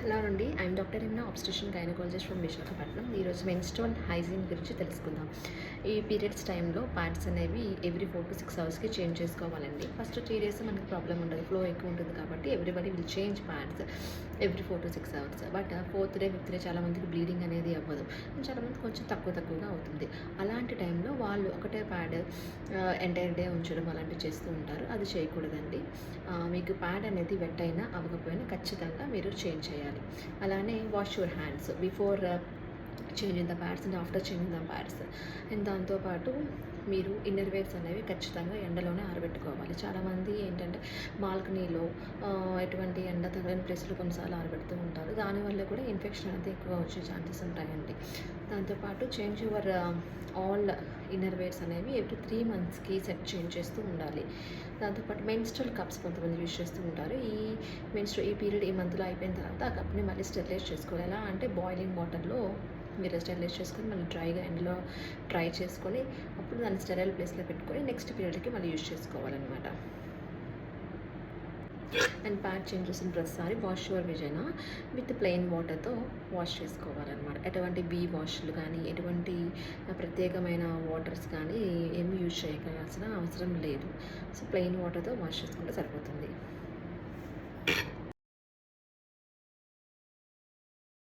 Hello అండి, I'm doctor Emna obstetrician gynaecologist from Visakhapatnam. ఈరోజు menstrual hygiene గురించి తెలుసుకుందాం. ఈ పీరియడ్స్ టైంలో ప్యాడ్స్ అనేవి ఎవ్రీ 4 to 6 అవర్స్కి చేంజ్ చేసుకోవాలండి. ఫస్ట్ 3 days మనకి ప్రాబ్లం ఉండదు, ఫ్లో ఎక్కువ ఉంటుంది కాబట్టి everybody will change pads every 4 to 6 hours. But 4th day 5th day చాలామందికి బ్లీడింగ్ అనేది అవ్వదు, చాలామంది కొంచెం తక్కువగా అవుతుంది. అలాంటి టైంలో వాళ్ళు ఒకటే ప్యాడ్ ఎంటైర్ డే ఉంచడం అలాంటివి చేస్తూ ఉంటారు. అది చేయకూడదండి. మీకు ప్యాడ్ అనేది వెట్ అయినా అవ్వకపోయినా ఖచ్చితంగా మీరు చేంజ్ చేయాలి. అలానే wash your hands before changing the pads and after changing the pads. And దాంతోపాటు మీరు ఇన్నర్ వేర్స్ అనేవి ఖచ్చితంగా ఎండలోనే ఆరబెట్టుకోవాలి. చాలామంది ఏంటంటే బాల్కనీలో ఎటువంటి ఎండ తగలని ప్లేస్లో కొన్నిసార్లు ఆరబెడుతూ ఉంటారు. దానివల్ల కూడా ఇన్ఫెక్షన్ అనేది ఎక్కువ వచ్చే ఛాన్సెస్ ఉంటాయండి. దాంతోపాటు change your all inner wears అనేవి ఎవ్రీ 3 monthsకి సెట్ చేంజ్ చేస్తూ ఉండాలి. దాంతోపాటు మెన్స్ట్రల్ కప్స్ కొంతమంది యూజ్ చేస్తూ ఉంటారు. ఈ పీరియడ్ ఈ మంత్లో అయిపోయిన తర్వాత ఆ కప్ని మళ్ళీ స్టెరిలైజ్ చేసుకోవాలి. ఎలా అంటే బాయిలింగ్ వాటర్లో మీరు స్టెరిలైజ్ చేసుకొని మళ్ళీ డ్రైగా ఎండలో డ్రై చేసుకొని అప్పుడు దాన్ని స్టెరైల్ ప్లేస్లో పెట్టుకొని నెక్స్ట్ పీరియడ్కి మళ్ళీ యూజ్ చేసుకోవాలన్నమాట. అండ్ ప్యాడ్ చేంజ్ చేసిన ప్రతిసారి వాష్ యువర్ విజైనా విత్ ప్లెయిన్ వాటర్తో వాష్ చేసుకోవాలన్నమాట. ఎటువంటి వాష్లు కానీ ఎటువంటి ప్రత్యేకమైన వాటర్స్ కానీ ఏమి యూజ్ చేయాల్సిన అవసరం లేదు. సో ప్లెయిన్ వాటర్తో వాష్ చేసుకుంటే సరిపోతుంది.